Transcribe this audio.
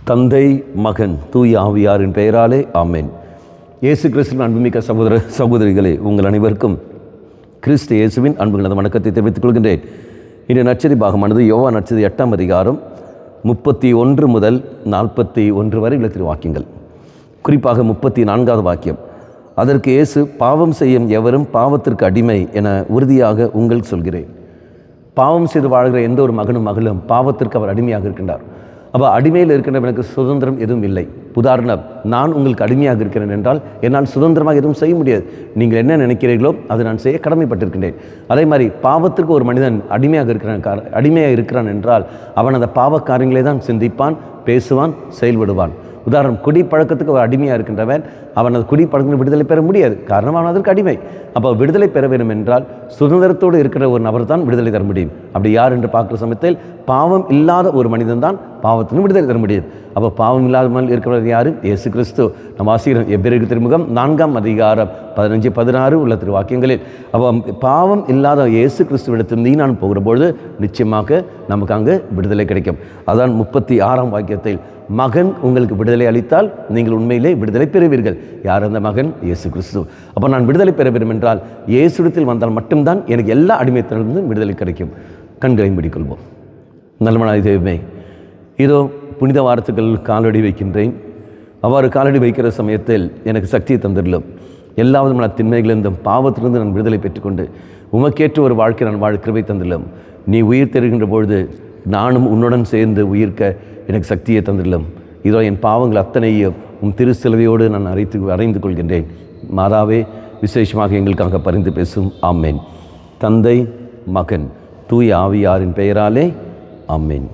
தந்தை, மகன், தூய ஆவியாரின் பெயராலே ஆமென். இயேசு கிறிஸ்துவின் அன்புமிக்க சகோதர சகோதரிகளே, உங்கள் அனைவருக்கும் கிறிஸ்து இயேசுவின் அன்புகளது வணக்கத்தை தெரிவித்துக் கொள்கின்றேன். இன்று நற்செய்தி பாகமானது யோவான் நற்செய்தி 8ஆம் அதிகாரம் 31 முதல் 41 வரை உள்ள வாக்கியங்கள். குறிப்பாக 34வது வாக்கியம். அதற்கு இயேசு, பாவம் செய்யும் எவரும் பாவத்திற்கு அடிமை என உறுதியாக உங்களுக்கு சொல்கிறேன். பாவம் செய்து வாழ்கிற எந்த ஒரு மகனும் மகளும் பாவத்திற்கு அவர் அடிமையாக இருக்கின்றார். அப்போ அடிமையில் இருக்கின்றவனுக்கு சுதந்திரம் எதுவும் இல்லை. உதாரணம், நான் உங்களுக்கு அடிமையாக இருக்கிறேன் என்றால் என்னால் சுதந்திரமாக எதுவும் செய்ய முடியாது. நீங்கள் என்ன நினைக்கிறீர்களோ அது நான் செய்ய கடமைப்பட்டிருக்கின்றேன். அதே மாதிரி பாவத்திற்கு ஒரு மனிதன் அடிமையாக இருக்கிறான் என்றால் அவன் அந்த பாவ காரியங்களை தான் சிந்திப்பான், பேசுவான், செயல்படுவான். உதாரணம், குடிப்பழக்கத்துக்கு ஒரு அடிமையாக இருக்கின்றவன் அவன் அது குடிப்பழக்கம் விடுதலை பெற முடியாது. காரணம், அவன் அதற்கு அடிமை. அப்போ விடுதலை பெற வேண்டும் என்றால் சுதந்திரத்தோடு இருக்கிற ஒரு நபர் தான் விடுதலை தர முடியும். அப்படி யார் என்று பார்க்குற சமயத்தில் பாவம் இல்லாத ஒரு மனிதன் தான் பாவத்திനും விடுதலை தர முடியும். அப்போ பாவம் இல்லாமல் இருக்கிறவர் யார்? இயேசு கிறிஸ்து. நம்ம வாசிக்கிறோம் எபிரேயர் திருமுகம் 4ஆம் அதிகாரம் 15, 16 உள்ள திருவாக்கியங்களில். அப்போ பாவம் இல்லாத இயேசு கிறிஸ்துவிடத்தில் நான் போகிற பொழுது நிச்சயமாக நமக்கு அங்கு விடுதலை கிடைக்கும். அதான் 36ஆம் வாக்கியத்தில், மகன் உங்களுக்கு விடுதலை அளித்தால் நீங்கள் உண்மையிலே விடுதலை பெறுவீர்கள். யார் அந்த மகன்? இயேசு கிறிஸ்து. அப்போ நான் விடுதலை பெற வேண்டும் என்றால் இயேசுவிடத்தில் வந்தால் மட்டும்தான் எனக்கு எல்லா அடிமைத்தனத்திலிருந்தும் விடுதலை கிடைக்கும். கண்களை மூடிக்கொள்வோம். நல்லமனாய் தெய்வமே, இதோ புனித வாரத்துக்கள் காலடி வைக்கின்றேன். அவ்வாறு காலடி வைக்கிற சமயத்தில் எனக்கு சக்தியை தந்துள்ளோம். எல்லா விதமான திண்மைகளிலிருந்தும் பாவத்திலிருந்து நான் விடுதலை பெற்றுக்கொண்டு உமக்கேற்ற ஒரு வாழ்க்கை நான் வாழ கிருபை தந்துள்ளோம். நீ உயிர் தருகின்ற பொழுது நானும் உன்னுடன் சேர்ந்து உயிர்க்க எனக்கு சக்தியை தந்துள்ளோம். இதோ என் பாவங்கள் அத்தனையும் திருச்சிலுவையோடு நான் அறைந்து கொள்கின்றேன். மாதாவே, விசேஷமாக எங்களுக்காக பரிந்து பேசும். ஆமேன். தந்தை, மகன், தூய ஆவியாரின் பெயராலே ஆமேன்.